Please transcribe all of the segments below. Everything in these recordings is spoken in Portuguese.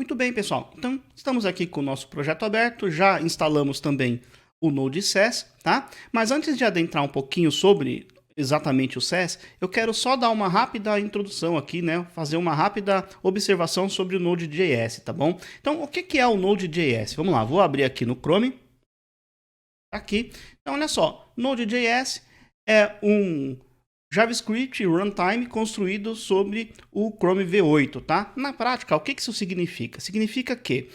Muito bem, pessoal. Então, estamos aqui com o nosso projeto aberto, já instalamos também o Node.js, tá? Mas antes de adentrar um pouquinho sobre exatamente o SES, eu quero só dar uma rápida introdução aqui, né? Fazer uma rápida observação sobre o Node.js, tá bom? Então, o que é o Node.js? Vamos lá, vou abrir aqui no Chrome. Aqui. Então, olha só, Node.js é um JavaScript Runtime construído sobre o Chrome V8, tá? Na prática, o que isso significa? Significa que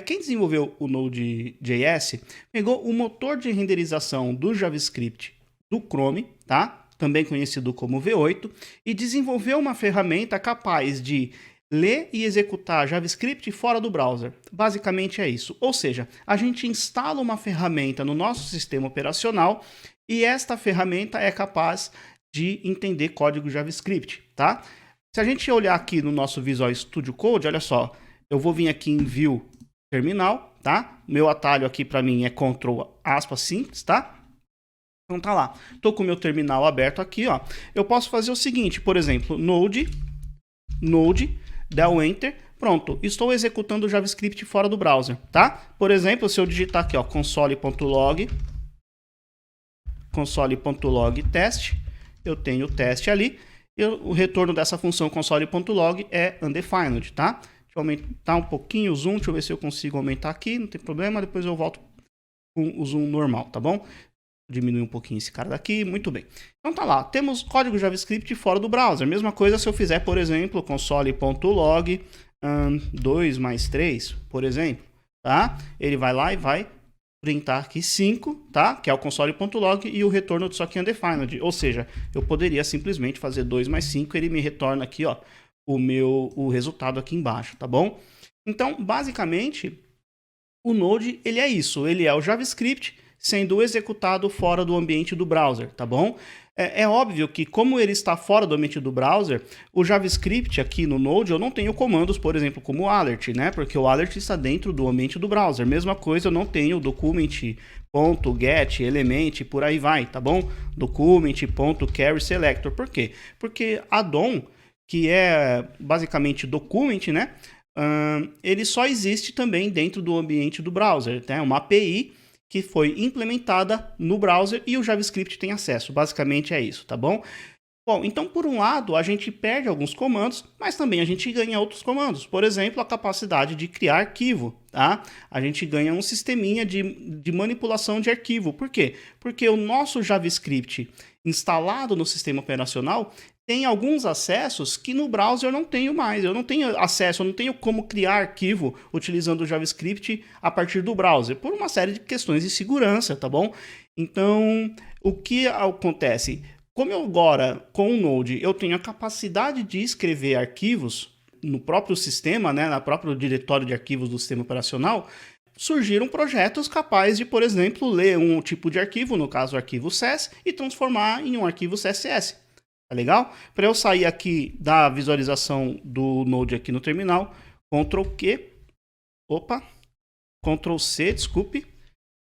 quem desenvolveu o Node.js pegou o motor de renderização do JavaScript do Chrome, tá? Também conhecido como V8, e desenvolveu uma ferramenta capaz de ler e executar JavaScript fora do browser. Basicamente é isso. Ou seja, a gente instala uma ferramenta no nosso sistema operacional e esta ferramenta é capaz de entender código JavaScript, tá? Se a gente olhar aqui no nosso Visual Studio Code, olha só, eu vou vir aqui em View Terminal, tá? Meu atalho aqui para mim é Ctrl aspas simples, tá? Então tá lá. Tô com o meu terminal aberto aqui, ó. Eu posso fazer o seguinte, por exemplo, Node, dá o Enter, pronto. Estou executando o JavaScript fora do browser, tá? Por exemplo, se eu digitar aqui, ó, console.log test, eu tenho o teste ali, e o retorno dessa função console.log é undefined, tá? Deixa eu aumentar um pouquinho o zoom, deixa eu ver se eu consigo aumentar aqui, não tem problema, depois eu volto com o zoom normal, tá bom? Diminuir um pouquinho esse cara daqui, muito bem. Então tá lá, temos código JavaScript fora do browser. Mesma coisa se eu fizer, por exemplo, console.log 2 mais 3, por exemplo, tá? Ele vai lá e vai printar aqui 5, tá? Que é o console.log e o retorno disso aqui undefined. Ou seja, eu poderia simplesmente fazer 2 mais 5, ele me retorna aqui, ó, o resultado aqui embaixo, tá bom? Então, basicamente, o Node, ele é isso, ele é o JavaScript sendo executado fora do ambiente do browser, tá bom? É óbvio que, como ele está fora do ambiente do browser, o JavaScript aqui no Node, eu não tenho comandos, por exemplo, como o alert, né? Porque o alert está dentro do ambiente do browser. Mesma coisa, eu não tenho document.get, element, por aí vai, tá bom? Document.carrySelector. Por quê? Porque a DOM, que é basicamente document, né? Ele só existe também dentro do ambiente do browser, tá? É uma API que foi implementada no browser e o JavaScript tem acesso. Basicamente é isso, tá bom? Bom, então por um lado a gente perde alguns comandos, mas também a gente ganha outros comandos. Por exemplo, a capacidade de criar arquivo, tá? A gente ganha um sisteminha de manipulação de arquivo. Por quê? Porque o nosso JavaScript instalado no sistema operacional tem alguns acessos que no browser eu não tenho mais. Eu não tenho acesso, eu não tenho como criar arquivo utilizando o JavaScript a partir do browser, por uma série de questões de segurança, tá bom? Então, o que acontece? Como eu agora, com o Node, eu tenho a capacidade de escrever arquivos no próprio sistema, né, no próprio diretório de arquivos do sistema operacional, surgiram projetos capazes de, por exemplo, ler um tipo de arquivo, no caso o arquivo SES, e transformar em um arquivo CSS. Tá legal? Para eu sair aqui da visualização do Node aqui no terminal, Ctrl C, desculpe,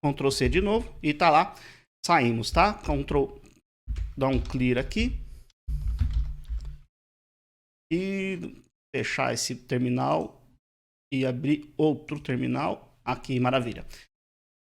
Ctrl C de novo, e tá lá, saímos, tá? Dá um clear aqui, e fechar esse terminal, e abrir outro terminal, aqui, maravilha.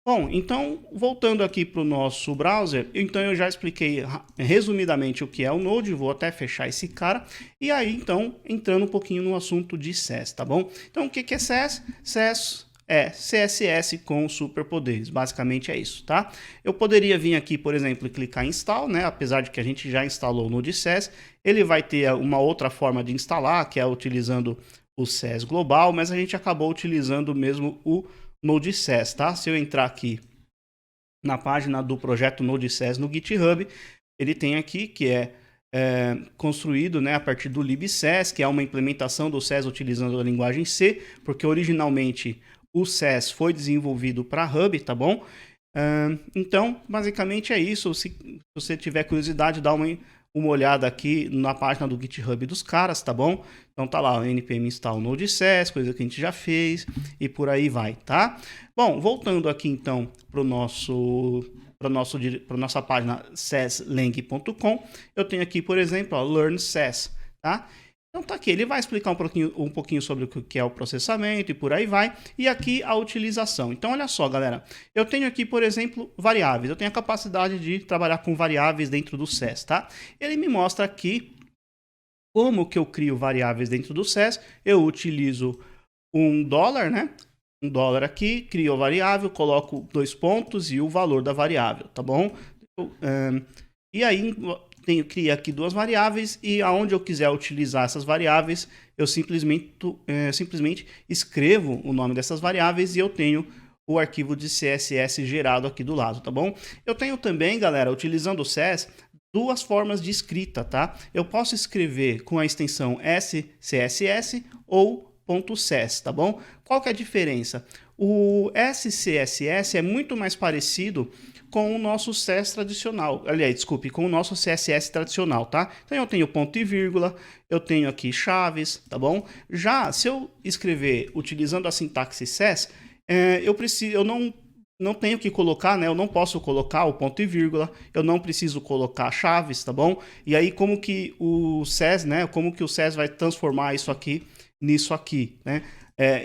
Bom, então, voltando aqui para o nosso browser, então eu já expliquei resumidamente o que é o Node, vou até fechar esse cara, e aí, então, entrando um pouquinho no assunto de SES, tá bom? Então, o que é SES? SES é CSS com superpoderes, basicamente é isso, tá? Eu poderia vir aqui, por exemplo, e clicar em Install, né? Apesar de que a gente já instalou o Node.js, ele vai ter uma outra forma de instalar, que é utilizando o SES global, mas a gente acabou utilizando mesmo o Node.js, tá? Se eu entrar aqui na página do projeto Node.js no GitHub, ele tem aqui que é construído, né, a partir do libSES, que é uma implementação do SES utilizando a linguagem C, porque originalmente o SES foi desenvolvido para Hub, tá bom? Então, basicamente é isso. Se você tiver curiosidade, dá uma olhada aqui na página do GitHub dos caras, tá bom? Então tá lá, o npm install Node.js, coisa que a gente já fez, e por aí vai, tá? Bom, voltando aqui então para nossa página seslang.com, eu tenho aqui, por exemplo, ó, Learn SES, tá? Então tá aqui, ele vai explicar um pouquinho sobre o que é o processamento e por aí vai. E aqui a utilização. Então olha só, galera. Eu tenho aqui, por exemplo, variáveis. Eu tenho a capacidade de trabalhar com variáveis dentro do SES, tá? Ele me mostra aqui como que eu crio variáveis dentro do SES. Eu utilizo $1, né? $1 aqui, crio a variável, coloco 2 pontos e o valor da variável, tá bom? E aí crio aqui duas variáveis e aonde eu quiser utilizar essas variáveis, eu simplesmente escrevo o nome dessas variáveis e eu tenho o arquivo de CSS gerado aqui do lado, tá bom? Eu tenho também, galera, utilizando o SES, duas formas de escrita, tá? Eu posso escrever com a extensão SCSS ou .ses, tá bom? Qual que é a diferença? O SCSS é muito mais parecido com o nosso SES tradicional, aliás, desculpe, com o nosso CSS tradicional, tá? Então eu tenho ponto e vírgula, eu tenho aqui chaves, tá bom? Já se eu escrever utilizando a sintaxe SES, eu não tenho que colocar, né? Eu não posso colocar o ponto e vírgula, eu não preciso colocar chaves, tá bom? E aí como que o SES, né? Como que o SES vai transformar isso aqui nisso aqui, né?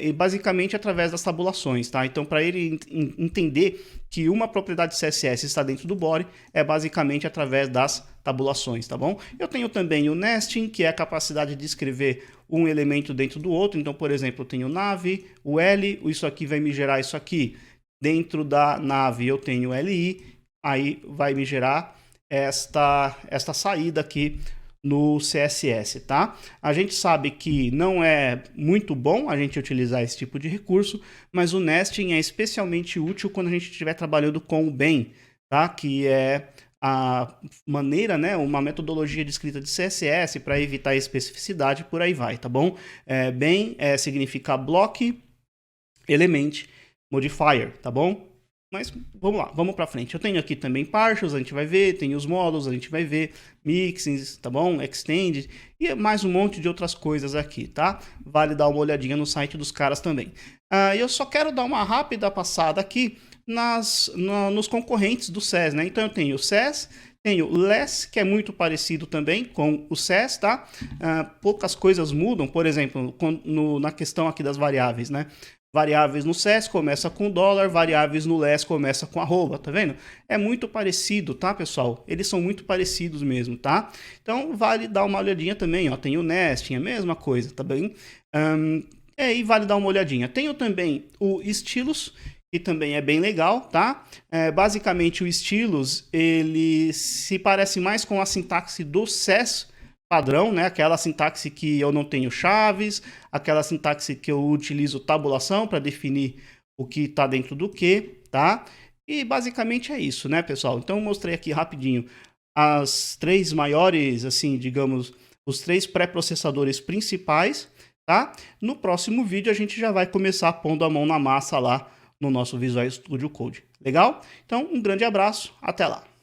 E basicamente através das tabulações, tá? Então, para ele entender que uma propriedade CSS está dentro do body, é basicamente através das tabulações, tá bom? Eu tenho também o nesting, que é a capacidade de escrever um elemento dentro do outro. Então, por exemplo, eu tenho nave, o L, isso aqui vai me gerar isso aqui. Dentro da nave eu tenho LI, aí vai me gerar esta saída aqui no CSS, tá? A gente sabe que não é muito bom a gente utilizar esse tipo de recurso, mas o nesting é especialmente útil quando a gente estiver trabalhando com o BEM, tá? Que é a maneira, né, uma metodologia de escrita de CSS para evitar especificidade, por aí vai, tá bom? BEM significa Block Element Modifier, tá bom? Mas vamos lá, vamos para frente. Eu tenho aqui também partials, a gente vai ver, tem os módulos, a gente vai ver, mixins, tá bom? Extended e mais um monte de outras coisas aqui, tá? Vale dar uma olhadinha no site dos caras também. Eu só quero dar uma rápida passada aqui nos concorrentes do SES, né? Então eu tenho o SES, tenho o LESS, que é muito parecido também com o SES, tá? Poucas coisas mudam, por exemplo, na questão aqui das variáveis, né? Variáveis no SES começa com $, variáveis no LESS começa com arroba, tá vendo? É muito parecido, tá, pessoal? Eles são muito parecidos mesmo, tá? Então, vale dar uma olhadinha também, ó. Tem o nesting, a mesma coisa, tá bem? E vale dar uma olhadinha. Tenho também o Stylus, que também é bem legal, tá? Basicamente, o Stylus, ele se parece mais com a sintaxe do SES padrão, né? Aquela sintaxe que eu não tenho chaves, aquela sintaxe que eu utilizo tabulação para definir o que está dentro do que, tá? E basicamente é isso, né, pessoal? Então eu mostrei aqui rapidinho as três maiores, assim, digamos, os três pré-processadores principais, tá? No próximo vídeo a gente já vai começar pondo a mão na massa lá no nosso Visual Studio Code. Legal? Então um grande abraço, até lá!